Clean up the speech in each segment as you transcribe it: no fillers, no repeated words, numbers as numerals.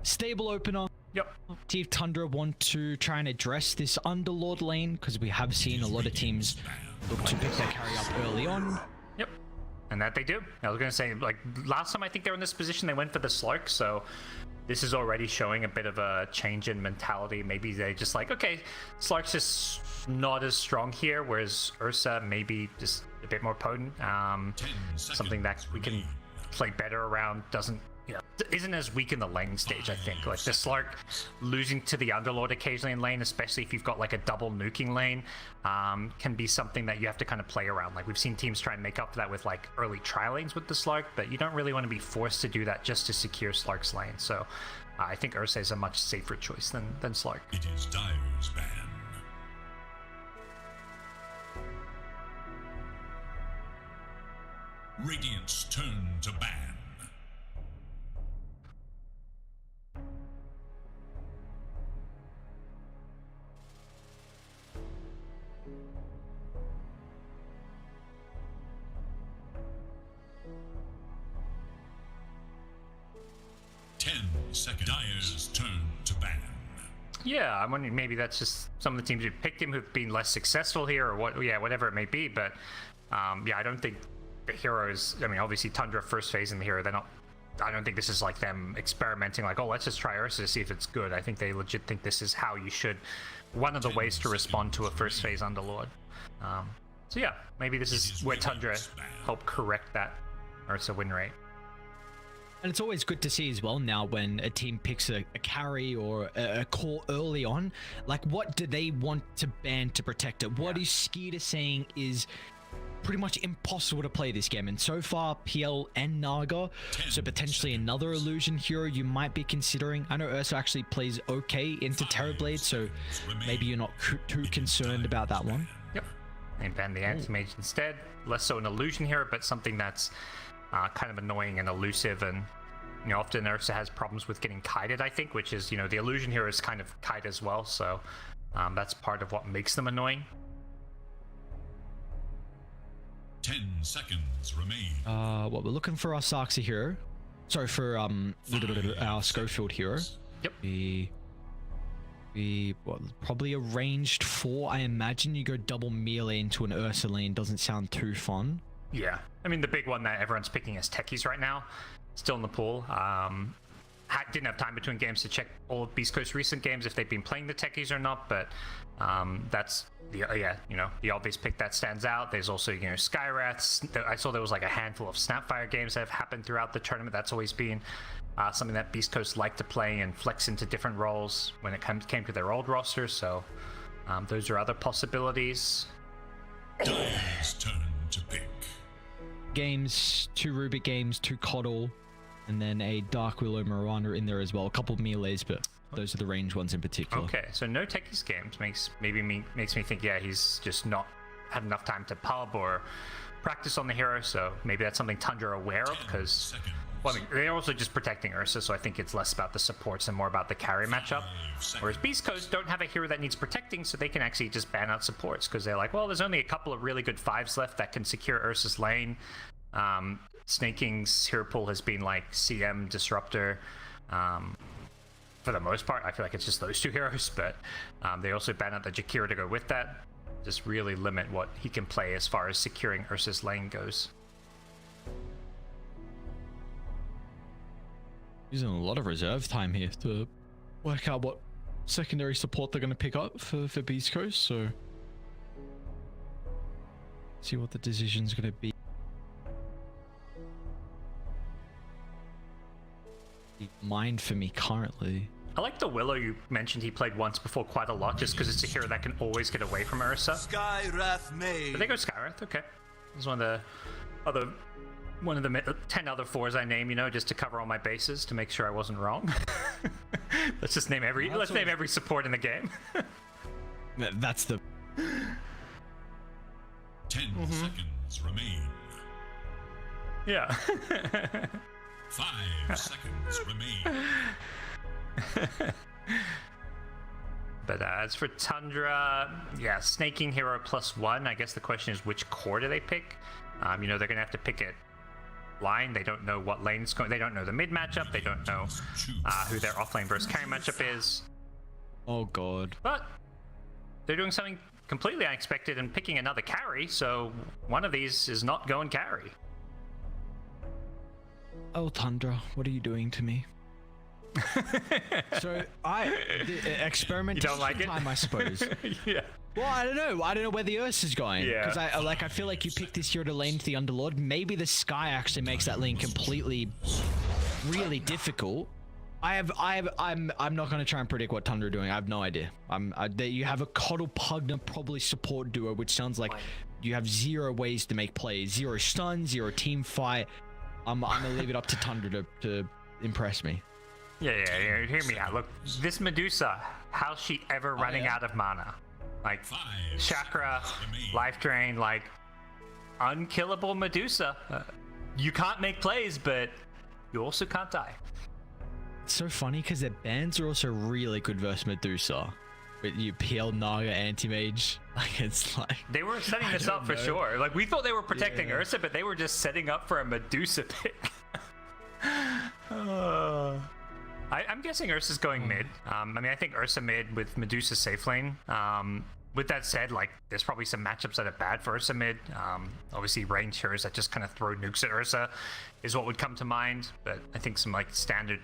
stable opener. Yep. See if Tundra want to try and address this Underlord lane, because we have seen a lot of teams look to pick their carry up early on. Yep. And that they do. I was going to say, like, last time I think they were in this position, they went for the Slark, so this is already showing a bit of a change in mentality. Maybe they just like, okay, Slark's just not as strong here, whereas Ursa maybe just a bit more potent. Something that we can play better around, doesn't, you know, isn't as weak in the lane stage, I think. Like the Slark losing to the Underlord occasionally in lane, especially if you've got like a double nuking lane, can be something that you have to kind of play around. Like we've seen teams try and make up for that with like early tri lanes with the Slark, but you don't really want to be forced to do that just to secure Slark's lane. So I think Ursa is a much safer choice than Slark. It is Dire's ban. Radiant's turn to ban. Dire's turn to ban. Yeah, I'm wondering maybe that's just some of the teams who picked him who've been less successful here, or what? Yeah, whatever it may be. But yeah, I don't think the heroes. I mean, obviously Tundra first phase in the hero. They're not. I don't think this is like them experimenting. Like, oh, let's just try Ursa to see if it's good. I think they legit think this is how you should. One of the ways to respond to a first phase Underlord. So yeah, maybe this is where Tundra help correct that Ursa win rate. And it's always good to see as well now when a team picks a carry or a core early on, like what do they want to ban to protect it? What is Skeeter saying is pretty much impossible to play this game? And so far, PL and Naga, so potentially another illusion hero you might be considering. I know Ursa actually plays okay into Terrorblade, so maybe you're not too concerned about that one. Yep. And ban the Anti-Mage instead. Less so an illusion hero, but something that's kind of annoying and elusive, and you know, often Ursa has problems with getting kited, I think, which is, you know, the illusion here is kind of kite as well, so that's part of what makes them annoying. 10 seconds remain. What we're looking for our Saxi hero. Sorry, for our Schofield hero. Yep. What, probably a ranged 4. I imagine you go double melee into an Ursa lane. Doesn't sound too fun. Yeah, I mean the big one that everyone's picking is Techies right now, still in the pool. Didn't have time between games to check all of Beastcoast's recent games if they've been playing the Techies or not, but that's the you know, the obvious pick that stands out. There's also, you know, Skywraths. I saw there was like a handful of Snapfire games that have happened throughout the tournament. That's always been something that Beastcoast liked to play and flex into different roles when it came to their old roster. So those are other possibilities. Dire's turn to pick. Games, 2 Rubik games, 2 Coddle, and then a Dark Willow Miranda in there as well. A couple of melees, but those are the range ones in particular. Okay, so no Techies games makes me think, yeah, he's just not had enough time to pub or practice on the hero, so maybe that's something Tundra are aware of, because, well, I mean, they're also just protecting Ursa, so I think it's less about the supports and more about the carry matchup. Whereas Beast Coast don't have a hero that needs protecting, so they can actually just ban out supports, because they're like, well, there's only a couple of really good 5s left that can secure Ursa's lane. Snake King's hero pool has been like CM, Disruptor. For the most part, I feel like it's just those 2 heroes, but they also ban out the Jakira to go with that. Just really limit what he can play as far as securing Ursa's lane goes. Using a lot of reserve time here to work out what secondary support they're going to pick up for Beast Coast, so see what the decision's going to be. Mind for me currently. I like the Willow you mentioned he played once before quite a lot, just because it's a hero that can always get away from Ursa. Skywrath Maid. But they go Skywrath, okay. This is one of the 10 other 4s I name, you know, just to cover all my bases to make sure I wasn't wrong. Let's just name every support in the game. That's the 10 seconds remain. Yeah. 5 seconds remain. But as for Tundra, yeah, Snaking hero +1. I guess the question is which core do they pick? You know, they're gonna have to pick it line. They don't know what lane's going. They don't know the mid matchup. They don't know who their offlane versus carry matchup is. Oh god. But they're doing something completely unexpected and picking another carry. So one of these is not going carry. Oh Tundra, what are you doing to me? So the experimentation You don't like it? time, I suppose. Yeah. Well, I don't know where the Ursa is going. Yeah. Because I feel like you picked this hero to lane to the Underlord. Maybe the Sky actually makes that lane completely, really difficult. I'm not gonna try and predict what Tundra are doing. I have no idea. You have a Coddle Pugna probably support duo, which sounds like you have zero ways to make plays, zero stun, zero team fight. I'm gonna leave it up to Tundra to impress me. Yeah, hear me out. Look, this Medusa, how's she ever running out of mana? Like, chakra, life drain, like, unkillable Medusa. You can't make plays, but you also can't die. It's so funny because their bans are also really good versus Medusa. With you PL Naga anti-mage. Like, it's like... They were setting this up for sure. Like, we thought they were protecting Ursa, but they were just setting up for a Medusa pick. I'm guessing Ursa's going mid. I mean, I think Ursa mid with Medusa safe lane. With that said, like, there's probably some matchups that are bad for Ursa mid. Obviously, range heroes that just kind of throw nukes at Ursa is what would come to mind. But I think some, like, standard,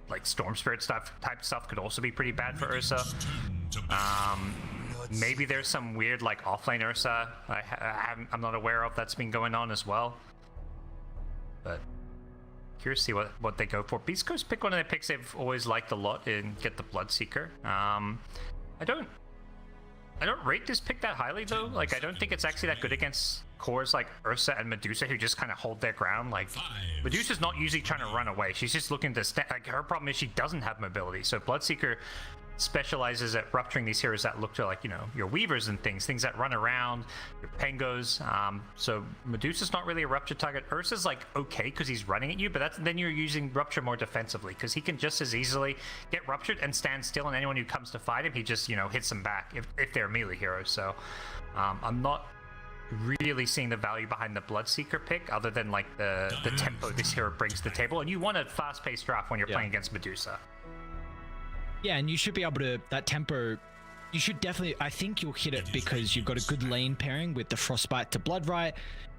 like, Storm Spirit type stuff could also be pretty bad for Ursa. Maybe there's some weird, like, offlane Ursa I'm not aware of that's been going on as well. But... curious to see what they go for. Beastcoast pick one of their picks they've always liked a lot and get the Bloodseeker. I don't rate this pick that highly though. Like, I don't think it's actually that good against cores like Ursa and Medusa who just kind of hold their ground. Like, Medusa's not usually trying to run away. She's just looking to like, her problem is she doesn't have mobility. So Bloodseeker specializes at rupturing these heroes that look to, like, you know, your weavers and things that run around, your pengos. So Medusa's not really a rupture target. Ursa's like okay because he's running at you, but then you're using rupture more defensively because he can just as easily get ruptured and stand still, and anyone who comes to fight him, he just, you know, hits them back if they're melee heroes. So I'm not really seeing the value behind the Bloodseeker pick other than like the tempo this hero brings to the table, and you want a fast-paced draft when you're playing against Medusa. Yeah, and you should be able to, that tempo, you should definitely, I think you'll hit it because you've got a good lane pairing with the Frostbite to Bloodright,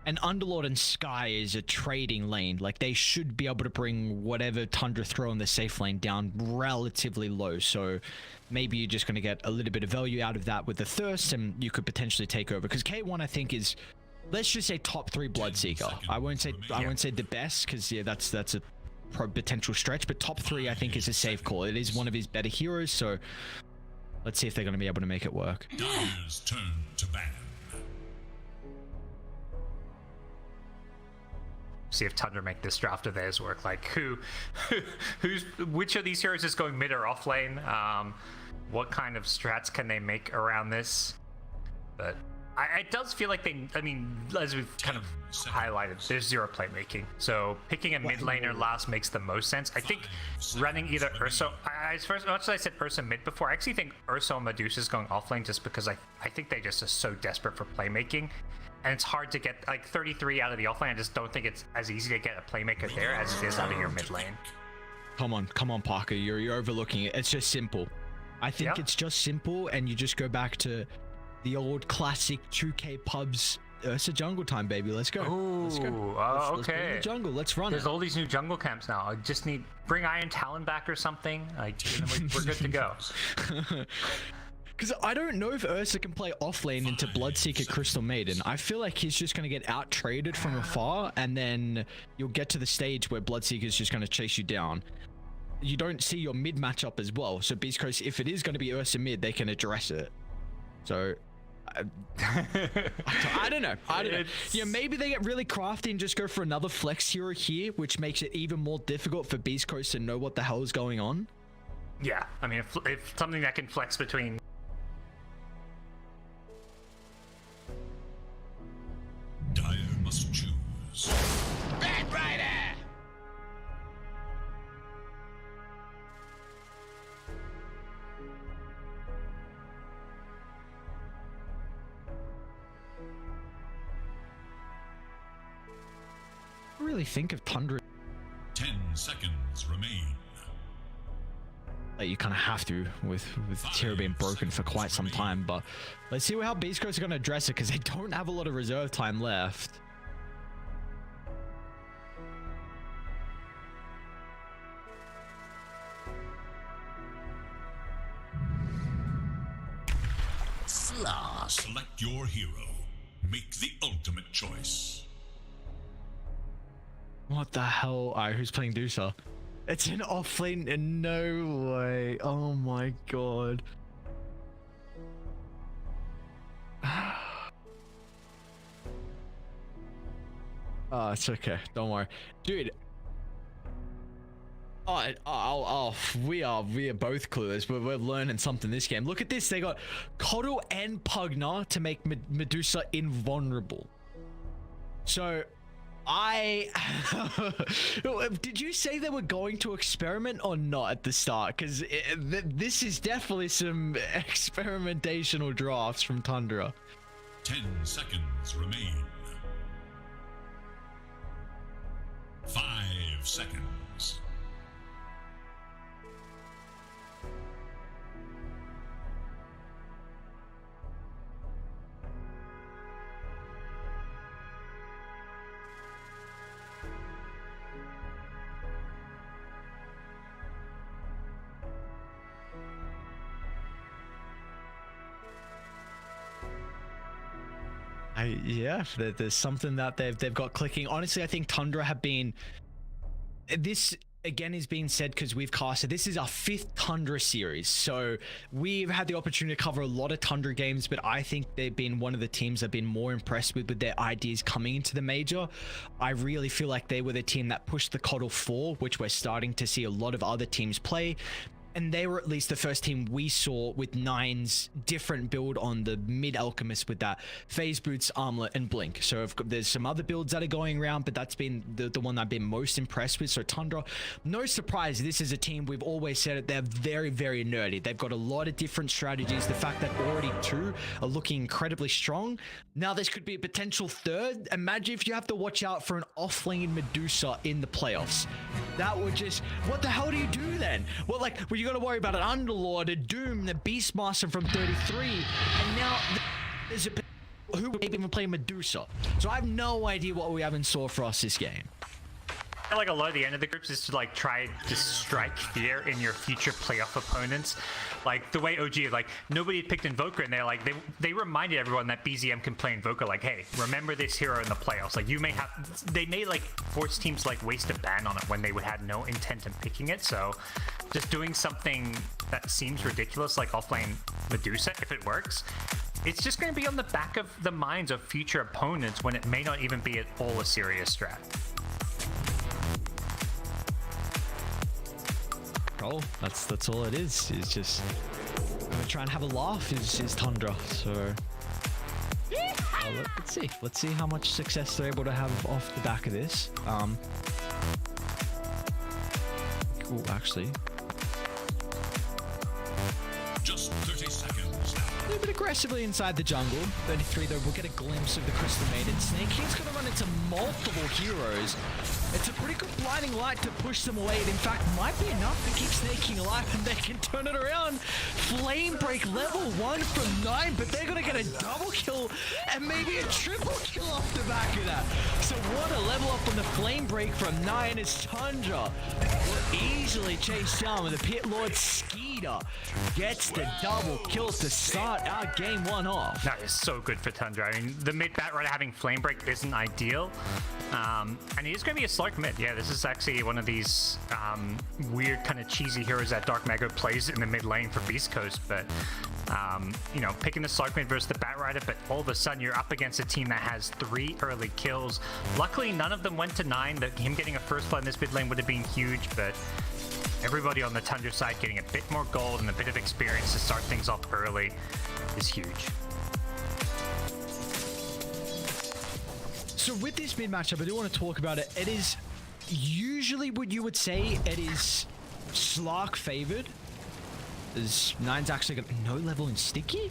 and Underlord and Sky is a trading lane. Like, they should be able to bring whatever Tundra throw in the safe lane down relatively low, so maybe you're just going to get a little bit of value out of that with the Thirst, and you could potentially take over, because K1 I think is, let's just say top 3 Bloodseeker. I won't say the best, because yeah, that's a potential stretch, but top 3 I think is a safe call. It is one of his better heroes, so let's see if they're going to be able to make it work. Dire's turn to ban. See if Tundra make this draft of theirs work. Like, which of these heroes is going mid or off lane? What kind of strats can they make around this? But it does feel like I mean, as we've kind of highlighted, there's zero playmaking. So picking a mid laner last makes the most sense. I think running either Ursa, as much as I said Ursa mid before, I actually think Ursa and Medusa is going off lane just because I think they just are so desperate for playmaking. And it's hard to get, like, 33 out of the offlane. I just don't think it's as easy to get a playmaker there as it is out of your mid lane. Come on, Parker. You're overlooking it. It's just simple. I think it's just simple, and you just go back to the old classic 2K pubs. Ursa jungle time, baby. Let's go. Ooh, let's go. Let's okay. go to the jungle. Let's run. There's all these new jungle camps now. I just need bring Iron Talon back or something. Like, we're good to go. Because I don't know if Ursa can play offlane into Bloodseeker Crystal Maiden. I feel like he's just going to get out-traded from afar, and then you'll get to the stage where Bloodseeker's just going to chase you down. You don't see your mid matchup as well. So Beastcoast, if it is going to be Ursa mid, they can address it. So... I don't know. Yeah, maybe they get really crafty and just go for another flex hero here, which makes it even more difficult for Beastcoast to know what the hell is going on. Yeah, I mean, if something that can flex between... Dire must choose. Bad Rider! really think of Tundra. 10 seconds remain. Like, you kind of have to with Tira being broken for quite some time, but let's see how Beastcoast are going to address it, because they don't have a lot of reserve time left. Select your hero. Make the ultimate choice. What the hell? Alright, who's playing Dusa? It's an offlane. No way. Oh my god. Oh, it's okay. Don't worry. Dude. We are both clueless, but we're learning something this game. Look at this. They got Coddle and Pugna to make Medusa invulnerable. So, did you say they were going to experiment or not at the start? Because this is definitely some experimentational drafts from Tundra. 10 seconds remain. 5 seconds. Yeah, there's something that they've got clicking. Honestly, I think Tundra have been. This again is being said because we've casted. This is our 5th Tundra series, so we've had the opportunity to cover a lot of Tundra games. But I think they've been one of the teams I've been more impressed with their ideas coming into the major. I really feel like they were the team that pushed the Coddle 4, which we're starting to see a lot of other teams play. And they were at least the first team we saw with Nine's different build on the mid Alchemist with that Phase Boots, Armlet, and Blink. So there's some other builds that are going around, but that's been the one I've been most impressed with. So Tundra, no surprise, this is a team we've always said it. They're very, very nerdy. They've got a lot of different strategies. The fact that already 2 are looking incredibly strong. Now this could be a potential 3rd. Imagine if you have to watch out for an offlane Medusa in the playoffs. That would just, what the hell do you do then? Well, like, well, you got to worry about an Underlord, a Doom, the Beastmaster from 33, and now there's a who would even play Medusa. So I have no idea what we have in store for us this game. I feel like a lot of the end of the groups is to like try to strike fear in your future playoff opponents. Like the way OG, like nobody had picked Invoker, and they're like they reminded everyone that BZM can play Invoker. Like, hey, remember this hero in the playoffs. Like you may have, they may like force teams to like waste a ban on it when they would have no intent in picking it. So just doing something that seems ridiculous, like offlane Medusa, if it works, it's just going to be on the back of the minds of future opponents when it may not even be at all a serious strat. Oh, that's all it is. It's just gonna try and have a laugh. Is Tundra. So let's see how much success they're able to have off the back of this. Cool, actually. Just 30 seconds now. A little bit aggressively inside the jungle. 33 though, we'll get a glimpse of the Crystal Maiden. Snake King's gonna run into multiple heroes. It's a pretty good blinding light to push them away. It in fact might be enough to keep Snake King alive, and they can turn it around. Flame Break level 1 from 9, but they're gonna get a double kill and maybe a triple kill off the back of that. So what a level up on the Flame Break from 9 is Tundra. Will easily chase down with the Pit Lord Skeeter. Gets the double kill to start our game 1 off. That is so good for Tundra. I mean, the mid bat right having Flame Break isn't ideal. And he's going to be a Slark mid. Yeah, this is actually one of these weird kind of cheesy heroes that Dark Mago plays in the mid lane for Beastcoast. But, you know, picking the Slark mid versus the Bat Rider, but all of a sudden you're up against a team that has 3 early kills. Luckily, none of them went to 9. Him getting a first blood in this mid lane would have been huge, but everybody on the Tundra side getting a bit more gold and a bit of experience to start things off early is huge. So with this mid matchup, I do want to talk about it. It is usually what you would say it is Slark favored. Is Nine's actually got no level in Sticky?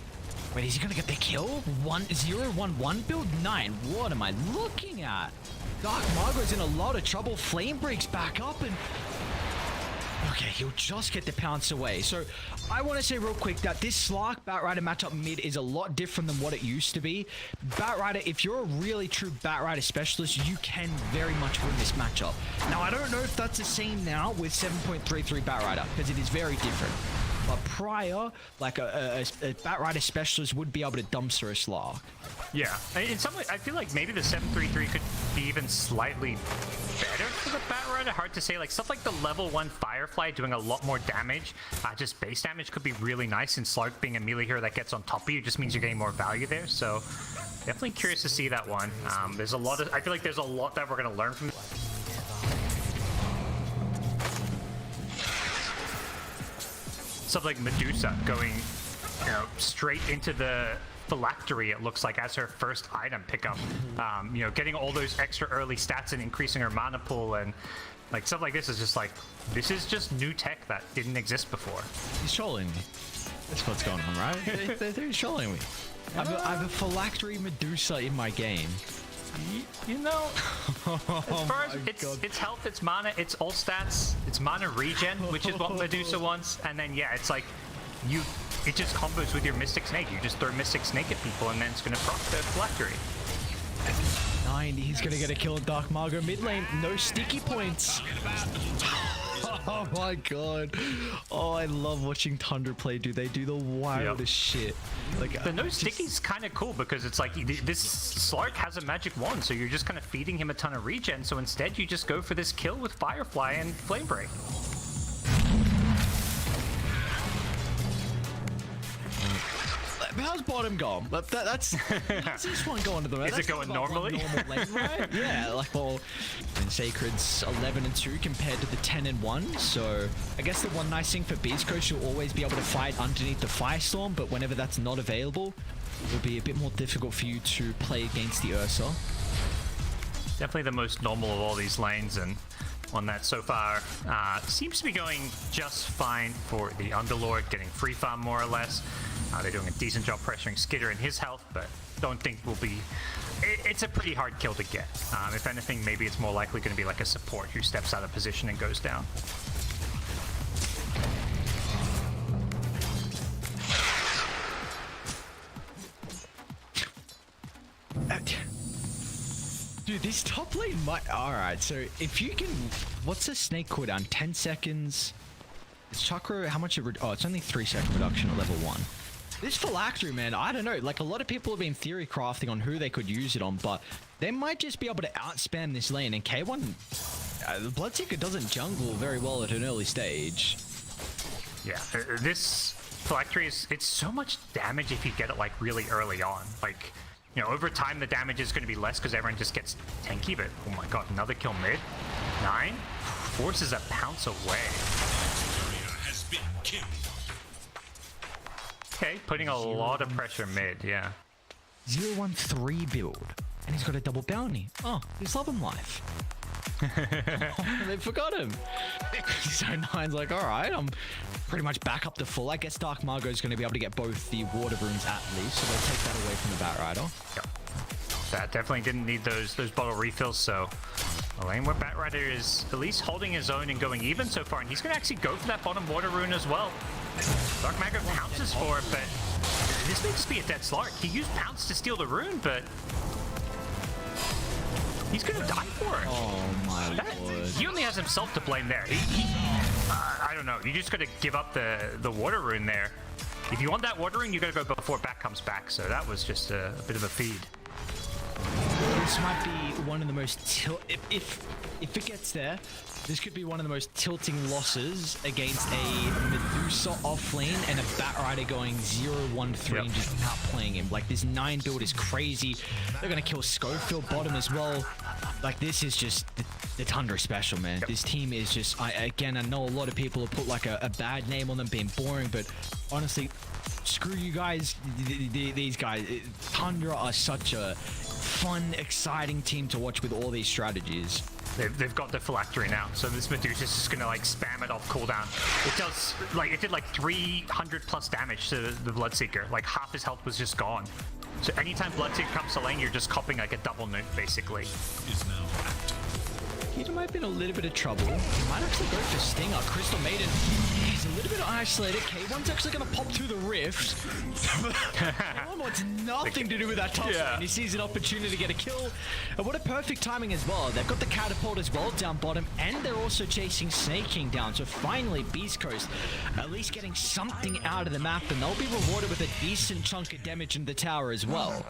Wait, is he gonna get the kill? 1-0-1-1 build? 9. What am I looking at? Dark Margo's in a lot of trouble. Flame breaks back up and... Okay, he'll just get the pounce away. So I want to say real quick that this Slark Batrider matchup mid is a lot different than what it used to be. Batrider, if you're a really true Batrider specialist, you can very much win this matchup. Now, I don't know if that's the same now with 7.33 Batrider, because it is very different. But prior, like a Batrider specialist would be able to dumpster a Slark. Yeah, in some way, I feel like maybe the 733 could be even slightly better for the Batrider. Hard to say. Like stuff like the level 1 Firefly doing a lot more damage. Just base damage could be really nice, and Slark being a melee hero that gets on top of you just means you're getting more value there. So definitely curious to see that one. There's a lot of. I feel like there's a lot that we're gonna learn from. Stuff like Medusa going, straight into the phylactery, it looks like, as her first item pickup. Getting all those extra early stats and increasing her mana pool, and like stuff like this is just like, this is just new tech that didn't exist before. He's trolling me. That's what's going on, right? They're trolling me. I have a phylactery Medusa in my game. As far as it's health, it's mana, it's all stats, it's mana regen, which is what Medusa wants, and then it's like it just combos with your Mystic Snake. You just throw Mystic Snake at people, and then it's gonna proc the phylactery. 90, he's gonna get a kill on Dark Margo mid lane. No sticky points. Oh my god. Oh, I love watching Tundra play, dude. They do the wildest shit. Like the no sticky's kind of cool because it's like this Slark has a magic wand, so you're just kind of feeding him a ton of regen. So instead, you just go for this kill with Firefly and Flame Break. How's bottom going? That's this one going to the right. Is it going normally? Normal lane, right? Yeah, like and Sacred's 11-2 compared to the 10-1. So I guess the one nice thing for Beastcoast, you'll always be able to fight underneath the Firestorm, but whenever that's not available, it'll be a bit more difficult for you to play against the Ursa. Definitely the most normal of all these lanes, and one that so far seems to be going just fine for the Underlord, getting free farm more or less. They're doing a decent job pressuring Skitter in his health, but don't think will be... It's a pretty hard kill to get. If anything, maybe it's more likely going to be like a support who steps out of position and goes down. Dude, this top lane might... Alright, so if you can... What's the snake cooldown? 10 seconds? Is Chakra... How much... Oh, it's only 3-second reduction at level 1. This phylactery, man, I don't know. Like, a lot of people have been theory crafting on who they could use it on, but they might just be able to outspam this lane. And K1... the Bloodseeker doesn't jungle very well at an early stage. Yeah, this phylactery is... It's so much damage if you get it, like, really early on. Like... over time, the damage is going to be less because everyone just gets tanky, but oh my god, another kill mid. 9 forces a pounce away. Has been killed. Okay, putting a lot of pressure mid, yeah. 0-1-3 build, and he's got a double bounty. Oh, he's loving life. Oh, they forgot him. So 9's like, alright, I'm pretty much back up to full. I guess Dark Margo's going to be able to get both the water runes at least, so they'll take that away from the Batrider. Yep. That definitely didn't need those bottle refills, so a lane where Batrider is at least holding his own and going even so far, and he's going to actually go for that bottom water rune as well. Dark Margo pounces for it, but this may just be a dead Slark. He used Pounce to steal the rune, but he's going to die for it. Oh my lord. He only has himself to blame there. I don't know. You just got to give up the water rune there. If you want that water rune, you got to go before back comes back. So that was just a bit of a feed. This might be one of the most if it gets there, this could be one of the most tilting losses against a Medusa offlane and a Batrider going 0-1-3 and just outplaying him. Like, this 9 build is crazy. They're gonna kill Schofield bottom as well. Like, this is just the Tundra special, man. This team is just, I know a lot of people have put like a bad name on them being boring, but honestly, screw you guys. These guys, Tundra are such a fun, exciting team to watch with all these strategies. They've got the phylactery now, so this Medusa is just gonna like spam it off cooldown. It did like 300 plus damage to the Bloodseeker. Like half his health was just gone. So anytime Bloodseeker comes to lane, you're just copying like a double nuke, basically. Is now active. He might be in a little bit of trouble. He might actually go for Stinger. Crystal Maiden, he's a little bit isolated. K1's actually going to pop through the rift. K1 wants nothing to do with that top lane. He sees an opportunity to get a kill. And what a perfect timing as well. They've got the catapult as well down bottom, and they're also chasing Snake King down. So finally, Beastcoast at least getting something out of the map, and they'll be rewarded with a decent chunk of damage in the tower as well.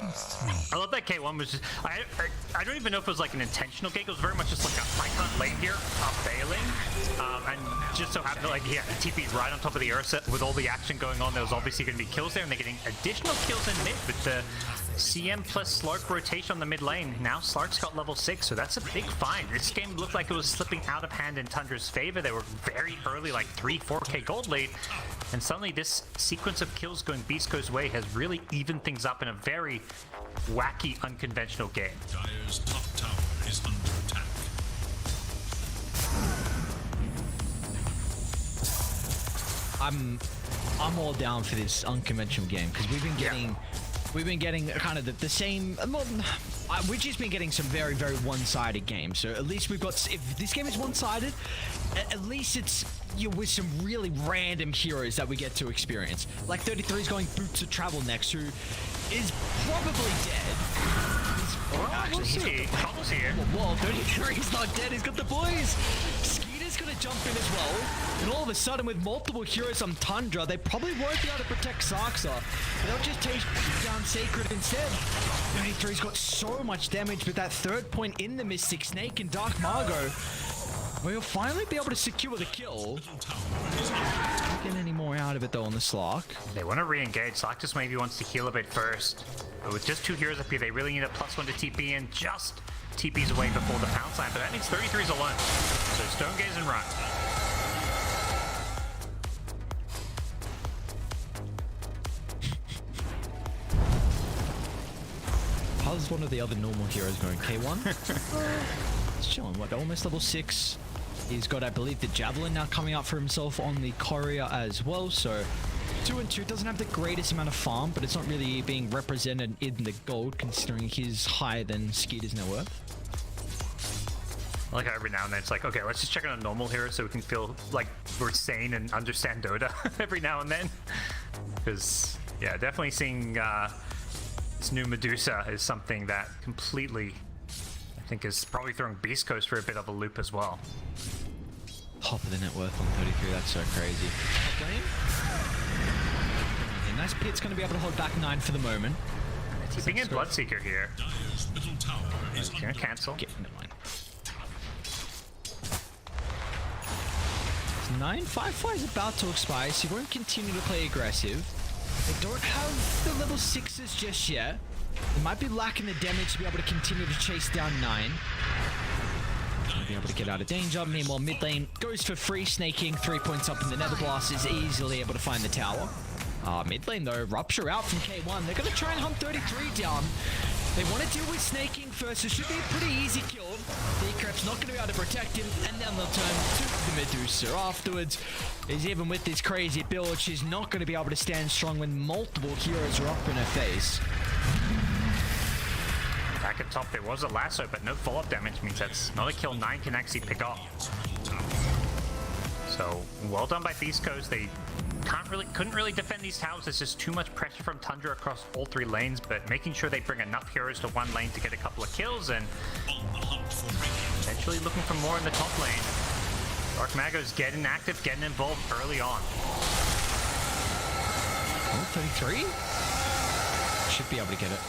I love that K1 was just... I don't even know if it was like an intentional gate. It was very much just like a I can't lane here, bailing, and just so happened like the TP's right on top of the Ursa with all the action going on. There was obviously going to be kills there, and they're getting additional kills in mid with the CM plus Slark rotation on the mid lane. Now Slark's got level 6, so that's a big find. This game looked like it was slipping out of hand in Tundra's favor. They were very early, like 3-4k gold lead, and suddenly this sequence of kills going Beastcoast's way has really evened things up in a very wacky, unconventional game. Dire's top tower is under attack. I'm all down for this unconventional game because we've been getting kind of the same. We've just been getting some very one-sided games. So at least we've got. If this game is one-sided, at least it's with some really random heroes that we get to experience. Like 33 is going Boots of Travel next, who is probably dead. Actually, he's Troubles here. Whoa, 33 is not dead. He's got the boys. Skeeter's gonna jump in as well. And all of a sudden, with multiple heroes on Tundra, they probably won't be able to protect Saxa. They'll just take down Sacred instead. 33's got so much damage with that third point in the Mystic Snake and Dark Margot. We'll finally be able to secure the kill. Can't get any more out of it though on the Slark. They want to re-engage. Slark just maybe wants to heal a bit first. But with just 2 heroes up here, they really need a +1 to TP and just TP's away before the pounce line. But that means 33's alone. So Stone Gaze and run. How's one of the other normal heroes going? K1? It's chilling. What, almost level 6? He's got, I believe, the Javelin now coming out for himself on the Courier as well. So 2 and 2 doesn't have the greatest amount of farm, but it's not really being represented in the gold considering he's higher than Skeeter's net worth. I like how every now and then it's like, okay, let's just check on a normal hero so we can feel like we're sane and understand Dota every now and then. Because, yeah, definitely seeing this new Medusa is something that completely, I think, is probably throwing Beastcoast for a bit of a loop as well. Top of the net worth on 33, that's so crazy. Top lane? Nice Pit's going to be able to hold back 9 for the moment. Keeping in Bloodseeker here. Dire's middle tower is He's gonna cancel. Never mind. 955 is about to expire, so you won't continue to play aggressive. They don't have the level 6s just yet. They might be lacking the damage to be able to continue to chase down 9. Be able to get out of danger. Meanwhile, mid lane goes for free, snaking 3 points up, and the Nether Blast is easily able to find the tower. Mid lane though, Rupture out from K1. They're going to try and hunt 33 down. They want to deal with snaking first. It should be a pretty easy kill. Decrep's not going to be able to protect him, and then they'll turn to the Medusa afterwards. Is even with this crazy build, she's not going to be able to stand strong when multiple heroes are up in her face. Back at top, there was a lasso, but no follow-up damage means that's not a kill 9 can actually pick up. So, well done by Beastcoast. They couldn't really defend these towers. There's just too much pressure from Tundra across all 3 lanes, but making sure they bring enough heroes to one lane to get a couple of kills, and eventually looking for more in the top lane. Dark Mago's getting active, getting involved early on. 33? Should be able to get it.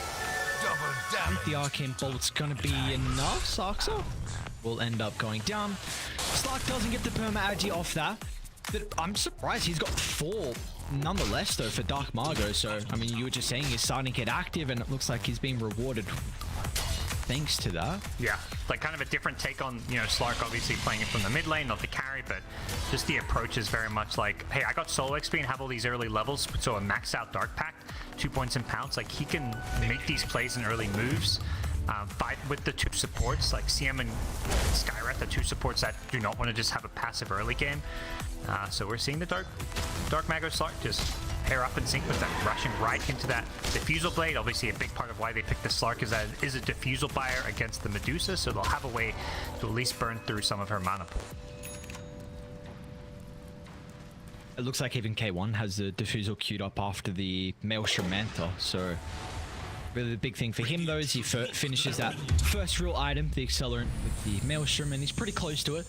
I think the Arcane Bolt's gonna be enough. Saxa will end up going down. Slark doesn't get the Perma Agi off that. But I'm surprised he's got 4 nonetheless though for Dark Margot. So, I mean, you were just saying he's starting to get active and it looks like he's being rewarded thanks to that. Yeah, like kind of a different take on, you know, Slark obviously playing it from the mid lane, not the carry, but just the approach is very much like, hey, I got solo XP and have all these early levels, so a maxed out Dark Pact, 2 points in pounce, like he can make these plays in early moves. Fight with the 2 supports like CM and Skyrath, the 2 supports that do not want to just have a passive early game. So we're seeing the Dark Mago Slark just pair up in sync with that, rushing right into that Diffusal Blade. Obviously, a big part of why they picked the Slark is that it is a Diffusal buyer against the Medusa, so they'll have a way to at least burn through some of her mana pool. It looks like even K1 has the Diffusal queued up after the Maelstrom Manta, so really the big thing for him though is he finishes that first real item, the Accelerant with the Maelstrom, and he's pretty close to it.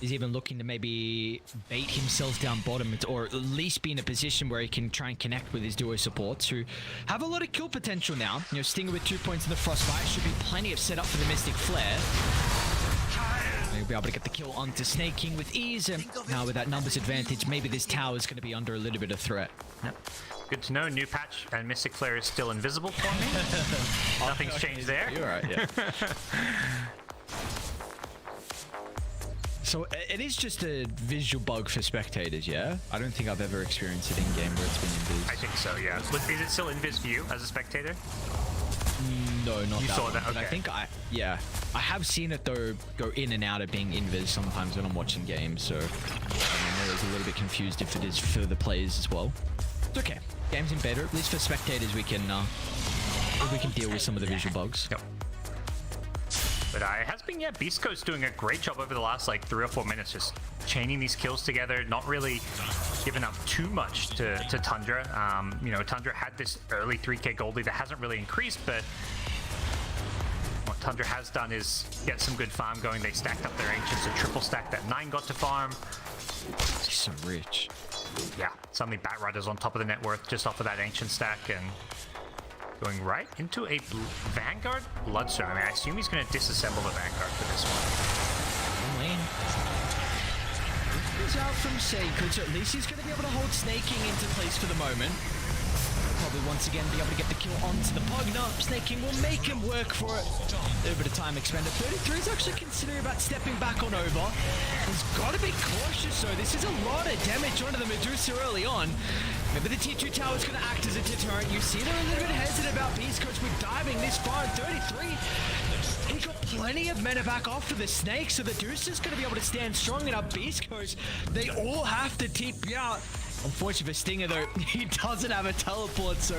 He's even looking to maybe bait himself down bottom, or at least be in a position where he can try and connect with his duo supports, who have a lot of kill potential now. You know, Stinger with 2 points in the Frostbite should be plenty of setup for the Mystic Flare. He'll be able to get the kill onto Snake King with ease, and now with that numbers advantage, maybe this tower is going to be under a little bit of threat. Yep. Good to know. New patch and Mystic Flare is still invisible for me. Nothing's changed there. You're right, yeah. So it is just a visual bug for spectators, yeah? I don't think I've ever experienced it in game where it's been invis. I think so, yeah. Is it still invis for you as a spectator? No, not you that saw one. that, okay. But I think I have seen it though go in and out of being invis sometimes when I'm watching games, so I'm always a little bit confused if it is for the players as well. It's okay. Game's in beta. At least for spectators, we can deal with some of the visual bugs. Yep. But it has been, Beastcoast doing a great job over the last like 3 or 4 minutes, just chaining these kills together, not really giving up too much to Tundra. You know, Tundra had this early 3k goldie that hasn't really increased, but what Tundra has done is get some good farm going. They stacked up their Ancients, a triple stack that 9 got to farm. He's so rich. Yeah, suddenly Batrider's on top of the net worth just off of that Ancient stack, and going right into a Vanguard Bloodstone. I mean, I assume he's going to disassemble the Vanguard for this one. Lane. He's out from Sacred, so at least he's going to be able to hold Snake King into place for the moment. Probably once again be able to get the kill onto the Pugna. Snake King will make him work for it. A little bit of time expended. 33 is actually considering about stepping back on over. He's got to be cautious, so this is a lot of damage onto the Medusa early on. Maybe the tier 2 tower is going to act as a deterrent. You see they're a little bit hesitant about Beastcoast with diving this far. 33, he got plenty of mana back off for the Snake, so the Deuce is going to be able to stand strong enough. Beastcoast, they all have to TP out. Unfortunately for Stinger though, he doesn't have a teleport, so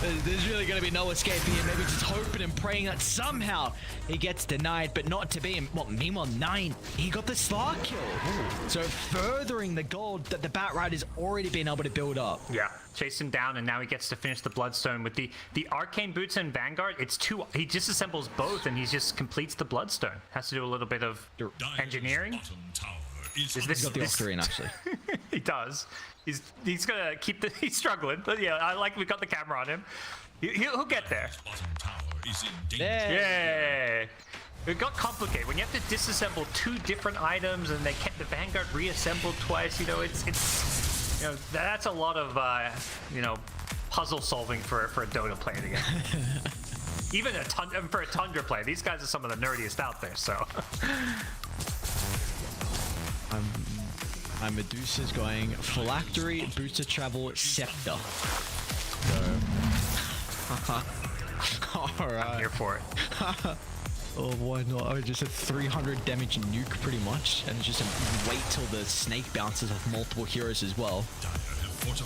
there's really going to be no escape here. Maybe just hoping and praying that somehow he gets denied, but not to be. What, meanwhile 9, he got the Slark kill. Ooh. So furthering the gold that the Batrider's already been able to build up. Yeah, chased him down, and now he gets to finish the Bloodstone with the Arcane Boots and Vanguard. It's 2, he disassembles both, and he just completes the Bloodstone. Has to do a little bit of engineering. Is He's got the Octarine, actually. He does. He's gonna keep the. He's struggling, but yeah, I like we got the camera on him. He'll get there. Yay! It got complicated when you have to disassemble 2 different items, and they kept the Vanguard reassembled twice. You know, it's you know, that's a lot of you know, puzzle solving for a Dota player to get. Even for a Tundra player, these guys are some of the nerdiest out there. So. My Medusa's going Phylactery, Booster Travel, Scepter. So. Alright. I'm here for it. Oh, why not? I just had 300 damage nuke pretty much, and it's just a wait till the Snake bounces off multiple heroes as well. Going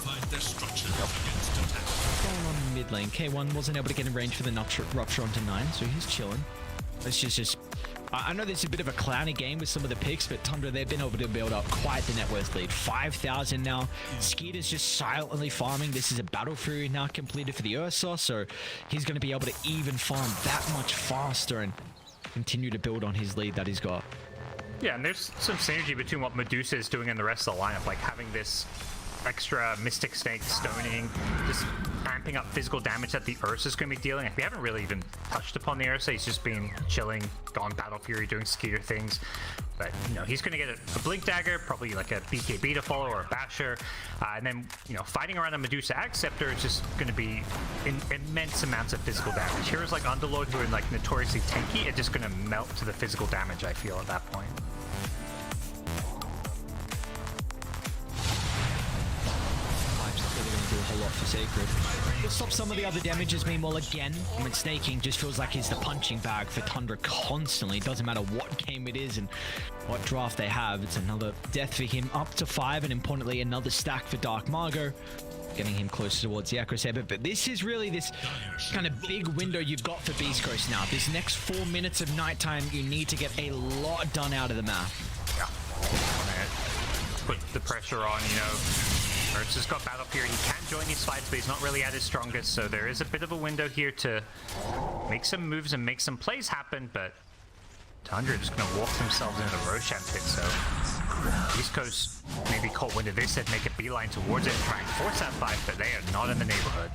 on mid lane, K1 wasn't able to get in range for the Rupture onto 9, so he's chilling. It's just I know there's a bit of a clowny game with some of the picks, but Tundra, they've been able to build up quite the net worth lead. 5,000 now. Skeeter's just silently farming. This is a Battle Fury now completed for the Ursa, so he's going to be able to even farm that much faster and continue to build on his lead that he's got. Yeah, and there's some synergy between what Medusa is doing and the rest of the lineup, like having this extra Mystic Snake stoning, just amping up physical damage that the Ursa is going to be dealing. We haven't really even touched upon the Ursa. He's just been chilling, gone Battle Fury, doing Skeeter things. But, you know, he's going to get a Blink Dagger, probably like a BKB to follow or a Basher. And then, you know, fighting around a Medusa Axe Scepter is just going to be immense amounts of physical damage. Heroes like Underlord, who are like notoriously tanky, are just going to melt to the physical damage, I feel, at that point. Do a whole lot for Sacred. He'll stop some of the other damages. Meanwhile, again, when Snaking just feels like he's the punching bag for Tundra constantly. Doesn't matter what game it is and what draft they have. It's another death for him, up to 5, and importantly, another stack for Dark Margot. getting him closer towards the Acro Saber. But this is really this kind of big window you've got for Beastcoast now. This next 4 minutes of nighttime, you need to get a lot done out of the map. Yeah. Put the pressure on, you know. Ursa's got battle here. He can join these fights, but he's not really at his strongest. So there is a bit of a window here to make some moves and make some plays happen. But Tundra just going to walk themselves into the Roshan pit. So East Coast maybe caught wind of this and make a beeline towards it and try and force that fight, but they are not in the neighborhood.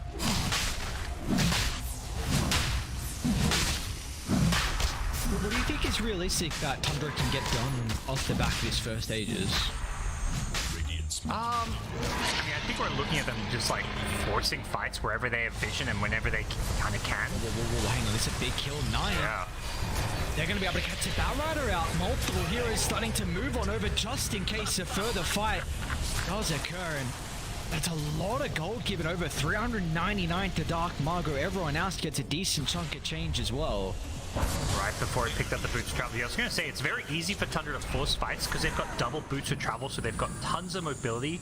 What do you think is realistic that Tundra can get done off the back of his first stages? I mean, I think we're looking at them just like forcing fights wherever they have vision and whenever they kind of can. Whoa, hang on, this is a big kill. 9. Yeah. They're going to be able to catch a Batrider out. Multiple heroes starting to move on over just in case a further fight does occur. And that's a lot of gold given over. 399 to Dark Margot. Everyone else gets a decent chunk of change as well. Right before he picked up the boots of travel. I was going to say, it's very easy for Tundra to force fights because they've got double boots of travel, so they've got tons of mobility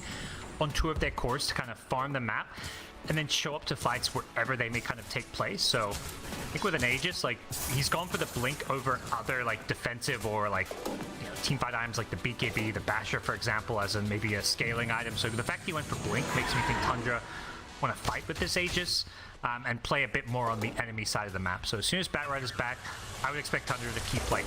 on 2 of their cores to kind of farm the map and then show up to fights wherever they may kind of take place. So I think with an Aegis, like, he's gone for the blink over other like defensive or like, you know, teamfight items like the BKB, the Basher, for example, as in maybe a scaling item. So the fact he went for blink makes me think Tundra want to fight with this Aegis. And play a bit more on the enemy side of the map. So as soon as Batrider's back, I would expect Tundra to keep like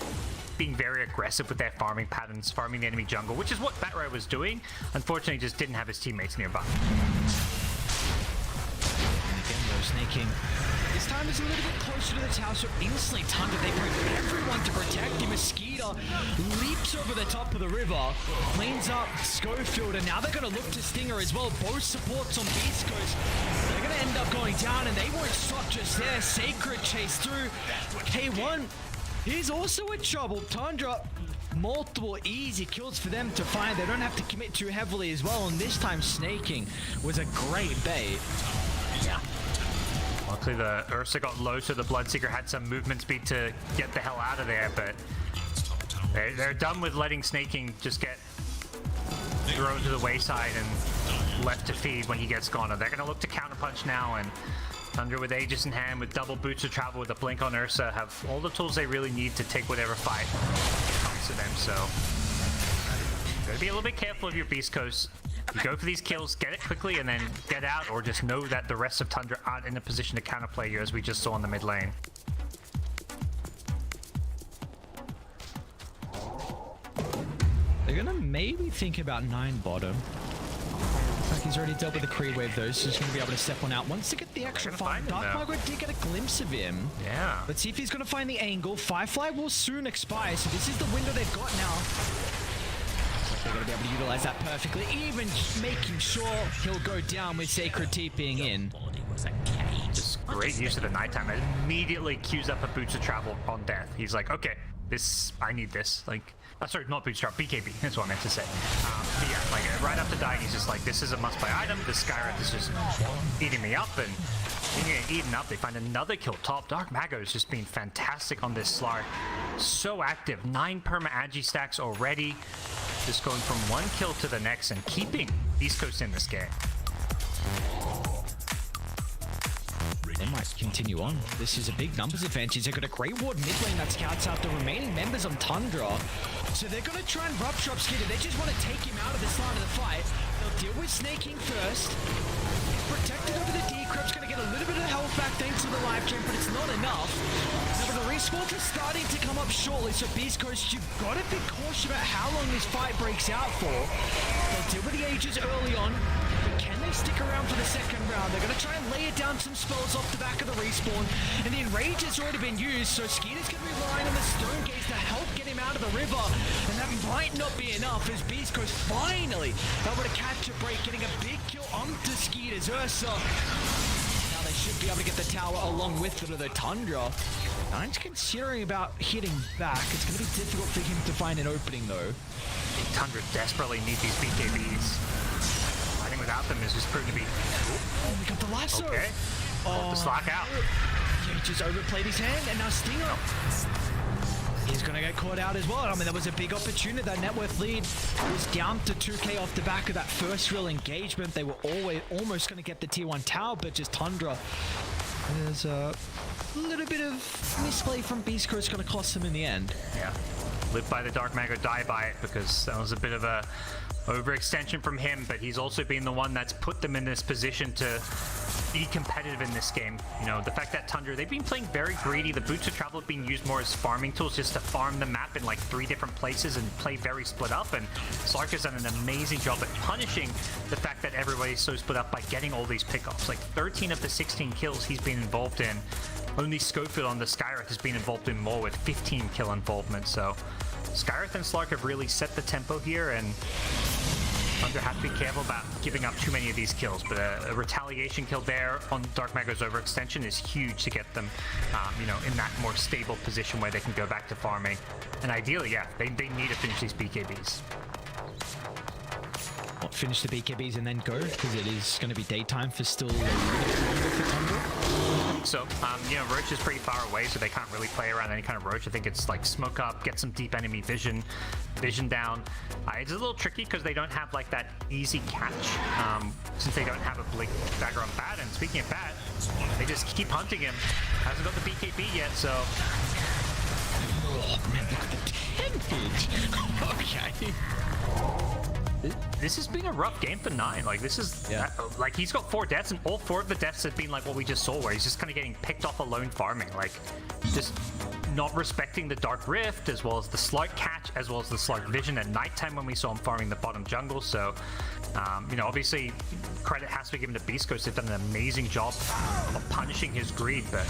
being very aggressive with their farming patterns, farming the enemy jungle, which is what Batrider was doing. Unfortunately, just didn't have his teammates nearby. And again, though, snaking. This time is a little bit closer to the tower, so instantly Tundra, they bring everyone to protect him. Mosquito leaps over the top of the river, cleans up Schofield, and now they're going to look to Stinger as well. Both supports on Beastcoast. They're going to end up going down, and they won't stop just there. Sacred chase through. K1 is also in trouble. Tundra, multiple easy kills for them to find. They don't have to commit too heavily as well, and this time snaking was a great bait. Yeah. Luckily, the Ursa got low, so the Bloodseeker had some movement speed to get the hell out of there, but they're done with letting snaking just get thrown to the wayside and left to feed when he gets gone. They're going to look to counterpunch now, and Tundra with Aegis in hand, with double boots of travel, with a blink on Ursa, have all the tools they really need to take whatever fight comes to them. So, gotta be a little bit careful of your Beastcoast. You go for these kills, get it quickly, and then get out, or just know that the rest of Tundra aren't in a position to counterplay you, as we just saw in the mid lane. They're gonna maybe think about 9 bottom. Looks like he's already dealt with the Creed wave though, so he's gonna be able to step one out. Once to get the extra fight, Dark Margaret did get a glimpse of him. Yeah. Let's see if he's gonna find the angle. Firefly will soon expire, so this is the window they've got now. They're going to be able to utilize that perfectly, even making sure he'll go down with Sacred TPing in. Just great use of the nighttime. It immediately queues up a Boots of Travel on death. He's like, okay, I need this. Like, sorry, not Boots of Travel, BKB. That's what I meant to say. But yeah, like right after dying, he's just like, this is a must-buy item. The Skywrath is just eating me up, and being eaten up, they find another kill top. Dark Mago has just been fantastic on this Slark. So active. 9 perma agi stacks already. Just going from one kill to the next and keeping East Coast in this game. They might continue on. This is a big numbers advantage. They've got a Grey Ward mid lane that scouts out the remaining members on Tundra. So they're going to try and rupture up Skidder. They just want to take him out of the start of the fight. They'll deal with snaking first. Protected over the Decrypt's going to get a little bit of health back thanks to the live chain, but it's not enough. Now the respawns are starting to come up shortly, so Beastcoast, you've got to be cautious about how long this fight breaks out for. They'll deal with the Aegis early on, but can they stick around for the second round? They're going to try and layer down some spells off the back of the respawn, and the Enrage has already been used, so Skeeter's going to be relying on the Stone Gaze to help get him out of the river, and that might not be enough as Beastcoast finally able to catch a break, getting a big kill onto Skeeter's Ursa. Now they should be able to get the tower along with it, or the Tundra. Nine's considering about hitting back. It's going to be difficult for him to find an opening though. Tundra desperately need these BKBs. Fighting without them is just proving to be... Oh, we got the lasso. Okay. The Slark out. Yeah, he just overplayed his hand, and now Stinger. He's going to get caught out as well. I mean, that was a big opportunity. That net worth lead was down to 2k off the back of that first real engagement. They were almost going to get the tier 1 tower, but just Tundra. There's a little bit of misplay from Beastcoast going to cost them in the end. Yeah. Live by the Dark Mag or die by it, because that was a bit of a overextension from him, but he's also been the one that's put them in this position to be competitive in this game. You know, the fact that Tundra, they've been playing very greedy. The boots of travel have been used more as farming tools, just to farm the map in like 3 different places and play very split up, and Slark has done an amazing job at punishing the fact that everybody's so split up by getting all these pickoffs. Like 13 of the 16 kills he's been involved in. Only Schofield on the Skyreth has been involved in more, with 15 kill involvement. So Skyreth and Slark have really set the tempo here, and Tundra have to be careful about giving up too many of these kills. But a retaliation kill there on Dark Mago's overextension is huge to get them, you know, in that more stable position where they can go back to farming. And ideally, yeah, they need to finish these BKBs. What, finish the BKBs and then go? Because it is going to be daytime for still a little bit longer for Tundra. So, you know, Roach is pretty far away, so they can't really play around any kind of Roach. I think it's like smoke up, get some deep enemy vision down. It's a little tricky because they don't have like that easy catch, since they don't have a Blink Dagger on Bat. And speaking of Bat, they just keep hunting him. Hasn't got the BKB yet, so... Oh, man, look at the damage. Okay. This has been a rough game for 9. Like, this is... Yeah. Like, he's got 4 deaths, and all 4 of the deaths have been like what we just saw, where he's just kind of getting picked off alone farming. Like, just not respecting the Dark Rift, as well as the Slug catch, as well as the Slug vision at nighttime when we saw him farming the bottom jungle. So, you know, obviously, credit has to be given to Beastcoast. They've done an amazing job of punishing his greed, but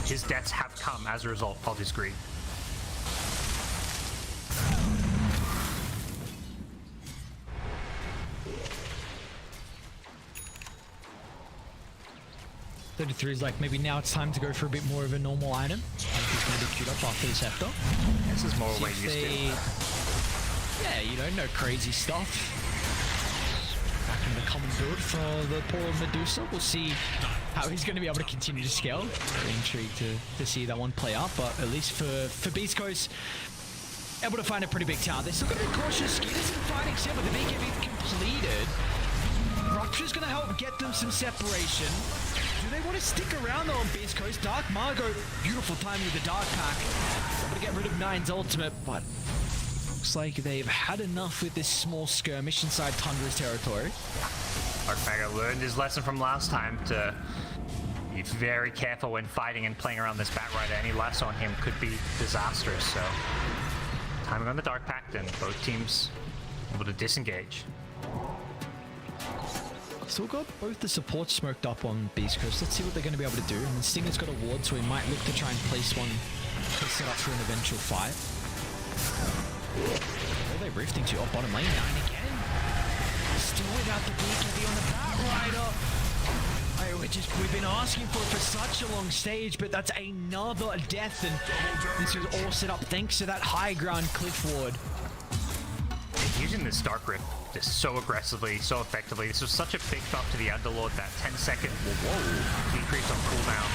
his deaths have come as a result of his greed. $33 is like, maybe now it's time to go for a bit more of a normal item. He's going to be queued up after the Scepter. This is more what we used to. Yeah, you know, no crazy stuff. Back in the common build for the poor Medusa. We'll see how he's going to be able to continue to scale. Very intrigued to see that one play out, but at least for Beast Coast, able to find a pretty big tower. They're still going to be cautious. Skeeters in fighting set, but the BKB completed. Rupture's going to help get them some separation. Do they want to stick around though on Beast Coast? Dark Margot, beautiful timing with the Dark Pack. Able to get rid of Nine's ultimate, but looks like they've had enough with this small skirmish inside Tundra's territory. Dark Mago learned his lesson from last time to be very careful when fighting and playing around this Bat Rider. Any less on him could be disastrous, so timing on the Dark Pact, and both teams able to disengage. Still got both the supports smoked up on Beast Coast. Let's see what they're going to be able to do. And Stinger's got a ward, so he might look to try and place one to set up for an eventual fight. Where are they rifting to? Oh, bottom lane, 9 again. Still without the BKB on the Bat Rider. We've been asking for it for such a long stage, but that's another death, and this was all set up thanks to that high ground cliff ward. Using this Dark Rift just so aggressively, so effectively. This was such a big buff to the Underlord, that 10-second decrease on cooldown.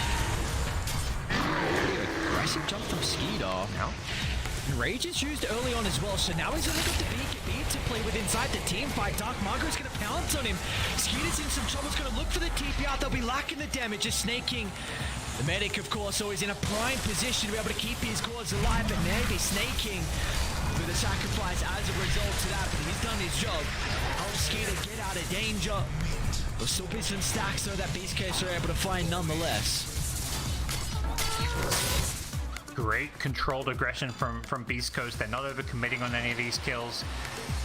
Aggressive jump from Skeeter. No. And Rage is used early on as well, so now he's only got the BKB to play with inside the team fight. Dark Margo's going to pounce on him. Skeeter's in some trouble. He's going to look for the TP out. They'll be lacking the damage. Just snaking. The medic, of course, always in a prime position to be able to keep his cause alive, but maybe snaking with a sacrifice as a result to that, but he's done his job. Help Skeeter get out of danger. There'll still be some stacks though that Beastcoast are able to find nonetheless. Great controlled aggression from Beastcoast. They're not overcommitting on any of these kills.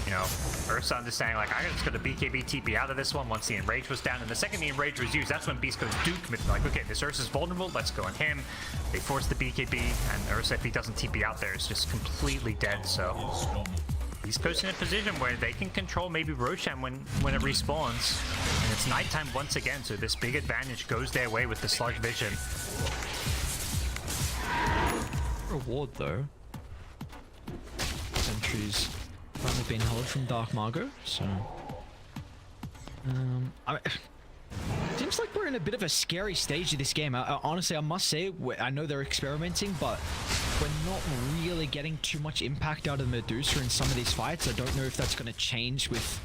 You know, Ursa understanding, like, I just got a BKB TP out of this one once the Enrage was down, and the second the Enrage was used, that's when Beastcoast do commit. Like, okay, this Ursa's vulnerable, let's go on him. They force the BKB, and Ursa, if he doesn't TP out there, is just completely dead, so... Beastcoast in a position where they can control maybe Roshan when it respawns. And it's nighttime once again, so this big advantage goes their way with the Slug Vision. Reward though. Sentries finally been held from Dark Margo, so seems like we're in a bit of a scary stage of this game. Honestly, I must say, I know they're experimenting, but we're not really getting too much impact out of Medusa in some of these fights. I don't know if that's going to change with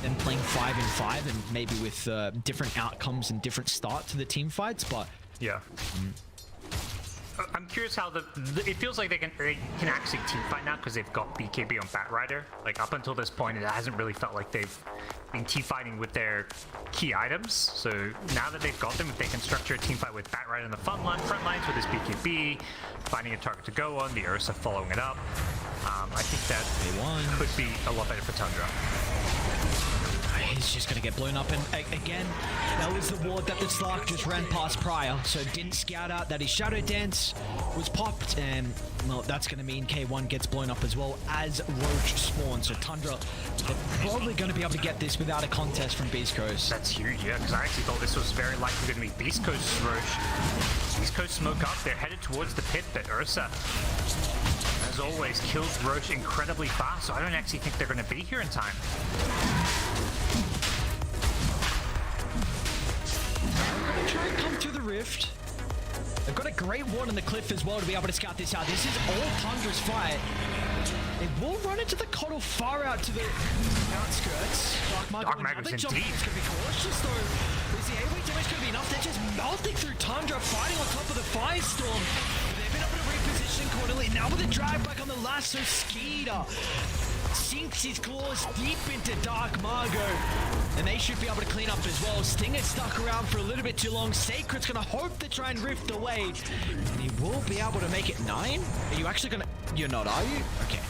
them playing 5-5 and maybe with different outcomes and different start to the team fights, but yeah. I'm curious how it feels like they can actually team fight now because they've got BKB on Batrider. Like up until this point, it hasn't really felt like they've been team fighting with their key items. So now that they've got them, if they can structure a team fight with Batrider in the front lines with his BKB, finding a target to go on, the Ursa following it up, I think that could be a lot better for Tundra. He's just going to get blown up, and again, that was the ward that the Slark just ran past prior, so didn't scout out that his Shadow Dance was popped, and well, that's going to mean K1 gets blown up as well as Roach spawns. So Tundra, they're probably going to be able to get this without a contest from Beastcoast. That's huge, yeah, because I actually thought this was very likely going to be Beastcoast's Roach. Beastcoast smoke up, they're headed towards the pit, but Ursa, as always, kills Roach incredibly fast, so I don't actually think they're going to be here in time. Try and come through the rift. They've got a great ward on the cliff as well to be able to scout this out. This is all Tundra's fight. They will run into the Coddle far out to the outskirts. Dark Mago's in deep. Is going to be cautious though. Is the AoE damage going to be enough? They're just melting through Tundra, fighting on top of the Firestorm. They've been able to reposition accordingly. Now with a drive back on the lasso, Skeeter sinks his claws deep into Dark Margot, and they should be able to clean up as well. Stinger stuck around for a little bit too long. Sacred's gonna hope to try and rift away, and he will be able to make it 9. Are you actually gonna? You're not, are you? Okay.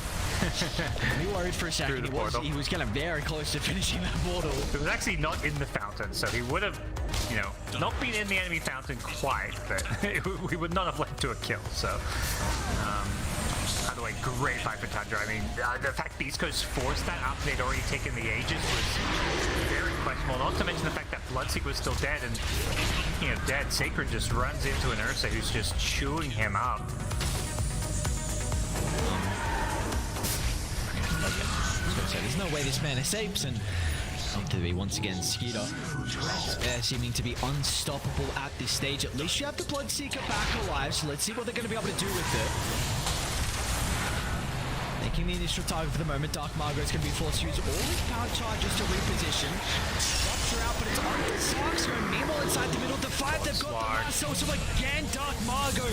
We worried for a second. He was getting very close to finishing that portal. It was actually not in the fountain, so he would have, you know, not been in the enemy fountain quite, but we would not have led to a kill. So. By the way, great fight for Tundra. I mean, the fact Beastcoast forced that after they'd already taken the Aegis was very questionable. Not to mention the fact that Bloodseeker was still dead, and speaking of dead, Sacred just runs into an Ursa who's just chewing him up. So there's no way this man escapes, and to be once again Skeeter seeming to be unstoppable at this stage. At least you have the Bloodseeker back alive, so let's see what they're going to be able to do with it. Making the initial target for the moment. Dark Margot is going to be forced to use all his power charges to reposition. Drops her out, but it's on the Slark. So meanwhile inside the middle of the fight, they've got the lasso. So again, Dark Margot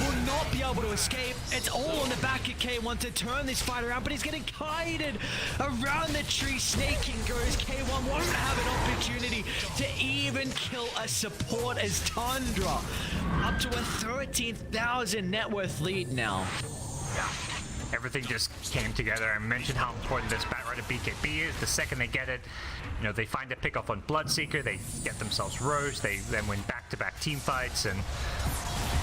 will not be able to escape. It's all on the back of K1 to turn this fight around, but he's getting kited around the tree. Snaking goes. K1 won't have an opportunity to even kill a support as Tundra up to a 13,000 net worth lead now. Yeah. Everything just came together. I mentioned how important this Batrider BKB is. The second they get it, you know, they find a pick off on Bloodseeker, they get themselves Roche, they then win back-to-back team fights, and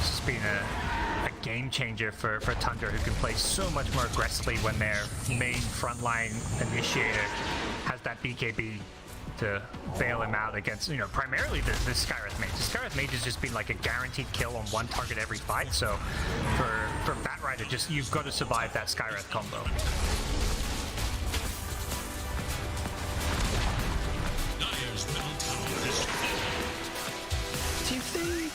it's just been a game changer for Tundra, who can play so much more aggressively when their main frontline initiator has that BKB to bail him out against, you know, primarily the Skywrath Mage. The Skywrath Mage has just been like a guaranteed kill on one target every fight, so for Batrider, just you've got to survive that Skywrath combo. See if they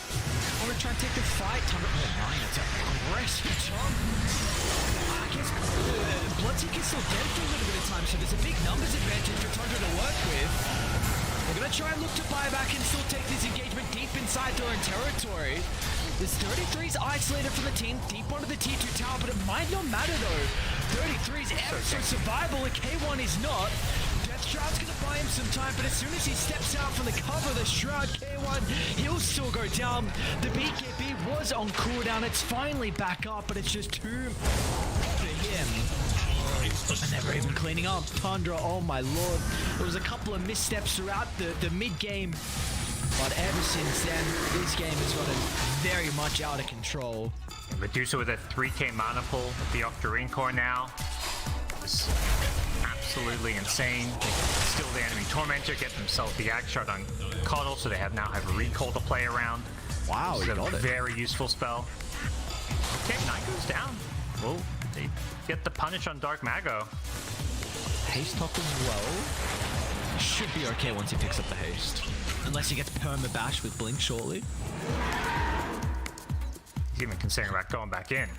want to try and take the fight. Tundra, it's an aggressive jump. I guess Bloodseeker's still dead for a little bit of time, so there's a big numbers advantage for Tundra to work with. They're going to try and look to buy back and still take this engagement deep inside their own territory. This 33's isolated from the team, deep onto the T2 tower, but it might not matter though. 33's ever so survival, and K1 is not. Death Shroud's going to buy him some time, but as soon as he steps out from the cover of the Shroud, K1, he'll still go down. The BKB was on cooldown, it's finally back up, but it's just too for him. And never even cleaning up. Tundra, oh my lord. There was a couple of missteps throughout the mid-game, but ever since then, this game has gotten very much out of control. Medusa with a 3k mana pull with the Octarine Core now. It's absolutely insane. Still the enemy Tormentor, get themselves the Axe Shard on Coddle, so they now have a recall to play around. Wow, it's a very useful spell. Okay, 9 goes down. Well, they get the punish on Dark Mago. Haste Top as well. Should be okay once he picks up the haste. Unless he gets perma-bash with Blink shortly. He's even considering about going back in.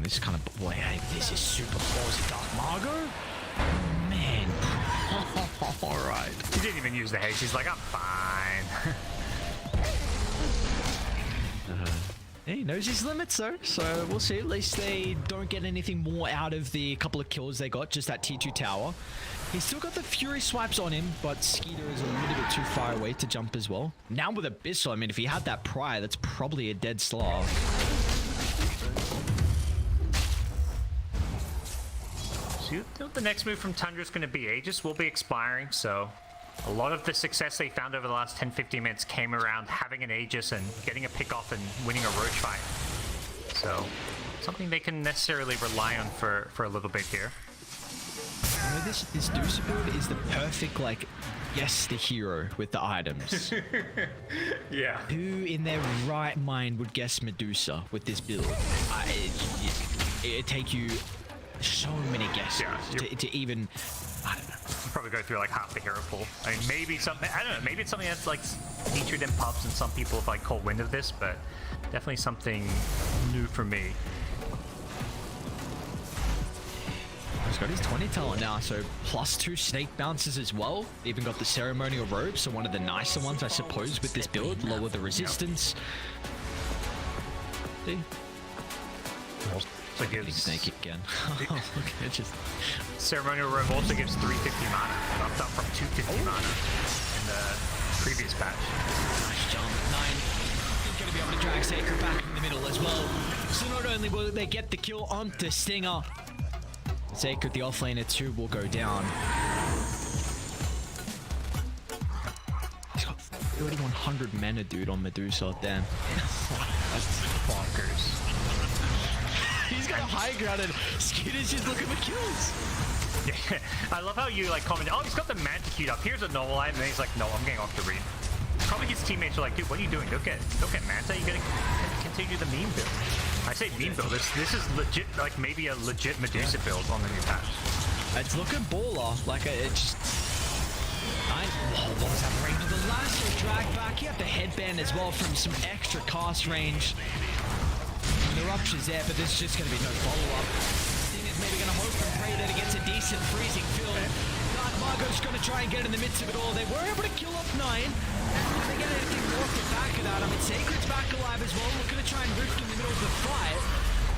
This kind of boy, hey, this is super ballsy. Dark Margot, man. All right. He didn't even use the haste. He's like, I'm fine. He knows his limits though, so we'll see. At least they don't get anything more out of the couple of kills they got, just that T2 tower. He's still got the Fury swipes on him, but Skeeter is a little bit too far away to jump as well. Now with Abyssal, I mean, if he had that prior, that's probably a dead Slav. So the next move from Tundra is going to be Aegis will be expiring, so a lot of the success they found over the last 10-15 minutes came around having an Aegis and getting a pick off and winning a Roach fight. So something they can necessarily rely on for a little bit here. You know, this Deucer build is the perfect, like, guess the hero with the items. Yeah. Who in their right mind would guess Medusa with this build? It'd take you so many guesses to even, I don't know. Probably go through like half the hero pool. I mean, maybe something, I don't know, maybe it's something that's like featured in pubs and some people have like caught wind of this, but definitely something new for me. He's got his 20 talent now, so +2 snake bounces as well. Even got the ceremonial robe, so one of the nicer ones, I suppose, with this build. Lower the resistance. See? So gives snake again. Okay, just ceremonial robe also gives 350 mana, bumped up from 250 mana in the previous patch. Nice jump. 9 is going to be able to drag Sacred back in the middle as well. So not only will they get the kill onto Stinger, Sacred, the offlaner too, will go down. He's got 3100 mana, dude, on Medusa. Damn. That's bonkers. He's got a high ground and Skitter's just looking for kills. Yeah, I love how you like comment, oh, he's got the Manta queued up. Here's a normal item, and then he's like, no, I'm getting off the read. Probably his teammates are like, dude, what are you doing? Don't get Manta. You gotta continue the meme build. I say meme build. This is legit, like maybe a legit Medusa build on the new patch. It's looking baller. Like it just. What was that range? The lasso drag back. You have the headband as well from some extra cast range. The rupture's there, but there's just going to be no follow-up. Stinger's maybe going to hope and pray that it gets a decent freezing fill. Dark Margot's going to try and get in the midst of it all. They were able to kill off 9. Can they get anything more off the back of that? I mean, Sacred's back alive as well. Looking to try and rift in the middle of the fight.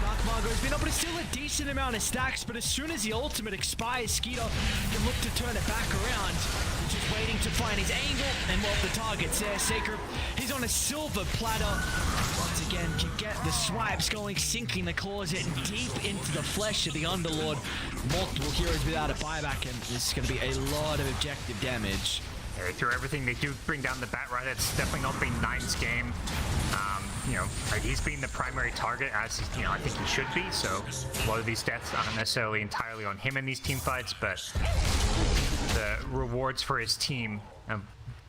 Dark Margot's been able to steal a decent amount of stacks, but as soon as the ultimate expires, Skeeter can look to turn it back around. He's just waiting to find his angle, and well, the target's there. Sacred, he's on a silver platter. Once again, you get the swipes going, sinking the claws in deep into the flesh of the Underlord. Multiple heroes without a buyback, and this is going to be a lot of objective damage. Yeah, through everything, they do bring down the Batrider. It's definitely not been Nine's game. You know, like he's been the primary target, as you know, I think he should be. So a lot of these deaths aren't necessarily entirely on him in these team fights, but the rewards for his team have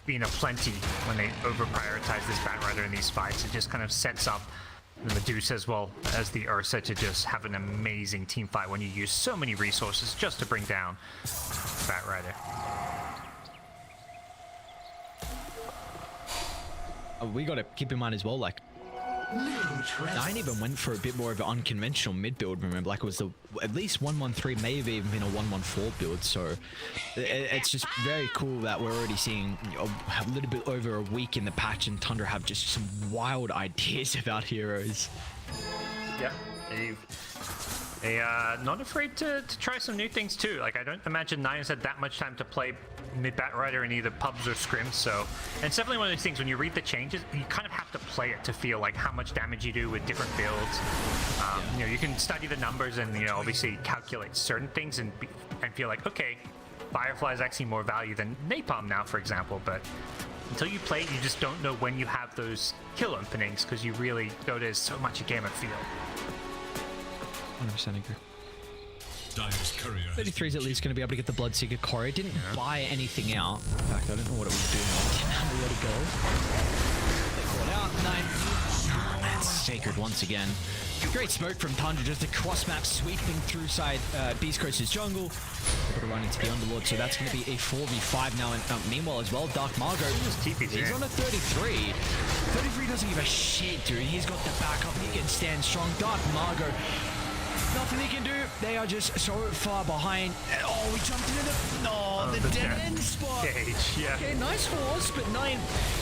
been aplenty when they over-prioritize this Batrider in these fights. It just kind of sets up the Medusa as well as the Ursa to just have an amazing team fight when you use so many resources just to bring down Batrider. We got to keep in mind as well, like, Nine even went for a bit more of an unconventional mid build, remember, like it was at least 113, may have even been a 114 build, so it's just very cool that we're already seeing a little bit over a week in the patch and Tundra have just some wild ideas about heroes. Yeah, they not afraid to try some new things too. Like, I don't imagine Nine has had that much time to play mid Batrider in either pubs or scrims, so and it's definitely one of those things when you read the changes, you kind of have to play it to feel like how much damage you do with different builds. You know, you can study the numbers and, you know, obviously calculate certain things and feel like, okay, Firefly is actually more value than Napalm now, for example, but until you play it, you just don't know when you have those kill openings, because you really go to so much a game of feel. 100% agree. 33 is at least going to be able to get the Bloodseeker Core. It didn't buy anything out. In fact, I don't know what it was doing. It didn't have to let it go. They caught out. 9. That's Sacred once again. Great smoke from Tundra, just a cross map sweeping through side Beastcoast's jungle. Able to run into the Underlord, so that's going to be a 4v5 now. And meanwhile as well, Dark Margot, he's on a 33. 33 doesn't give a shit, dude. He's got the backup. He can stand strong. Dark Margot Nothing they can do. They are just so far behind. Oh, we jumped into the dead end spot. Cage, yeah. Okay, nice horse, but 9,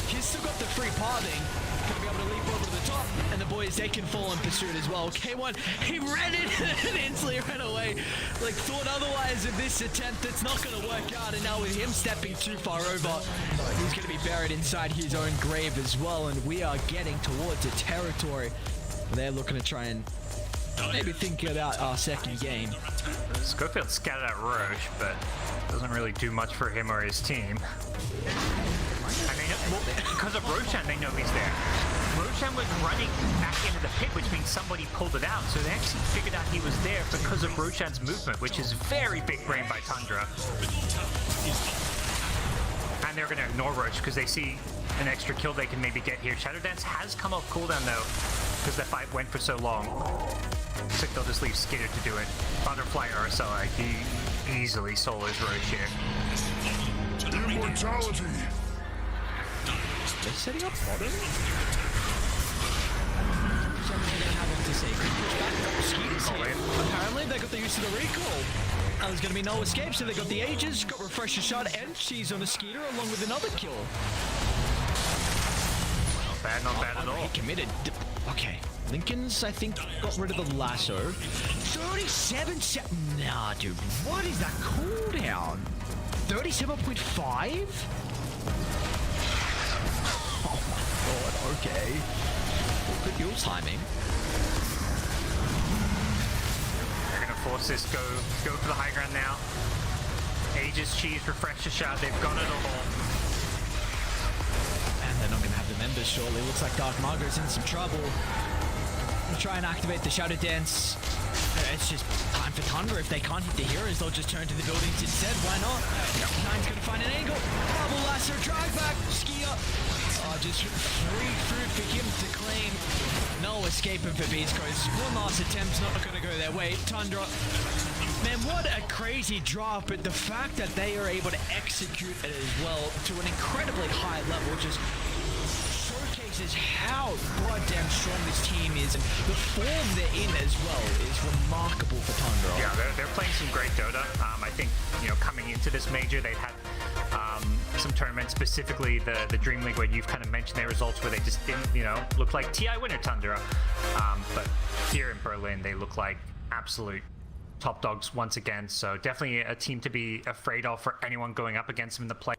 he's still got the free pathing. Gonna be able to leap over to the top, and the boys, they can fall in pursuit as well. K1, he ran it and instantly ran away. Like, thought otherwise of this attempt, it's not gonna work out, and now with him stepping too far over, he's gonna be buried inside his own grave as well, and we are getting towards a territory. They're looking to try and maybe think about our second game. Schofield scattered out Roche, but doesn't really do much for him or his team. And they know, well, because of Roshan, they know he's there. Roshan was running back into the pit, which means somebody pulled it out. So they actually figured out he was there because of Roshan's movement, which is very big brain by Tundra. And they're going to ignore Roche because they see an extra kill they can maybe get here. Shadow Dance has come off cooldown though, because the fight went for so long. Looks like they'll just leave Skitter to do it. Butterfly Ursula, he easily solos Roche here. Immortality! They're setting up bottom? Something they're gonna have them to say. Push back, Skeeter's here. Apparently they got the use of the recall. Now there's gonna be no escape, so they got the Aegis, got Refresher Shot, and she's on a Skeeter along with another kill. Not bad at all. He committed. Okay. Lincoln's, I think, got rid of the lasso. 37 Nah, dude. What is that cooldown? 37.5? Oh my god, okay. Well, good Yule timing. They're gonna force this go for the high ground now. Aegis, Cheese, Refresher Shot, they've got it all. And they're not gonna have the members shortly. Looks like Dark Margot's in some trouble. We'll try and activate the Shadow Dance. It's just time for Tundra. If they can't hit the heroes, they'll just turn to the buildings instead. Why not? Nine's gonna find an angle. Double lasso, drive back, Skier. Oh, just free fruit for him to claim. No escaping for Beastcoast. One last attempt's not gonna go their way. Tundra. Man, what a crazy drop, but the fact that they are able to execute it as well to an incredibly high level just showcases how goddamn strong this team is, and the form they're in as well is remarkable for Tundra. Yeah, they're playing some great Dota. I think, you know, coming into this major, they've had some tournaments, specifically the Dream League, where you've kind of mentioned their results where they just didn't, you know, look like TI winner Tundra. But here in Berlin, they look like absolute top dogs once again. So definitely a team to be afraid of for anyone going up against them in the play.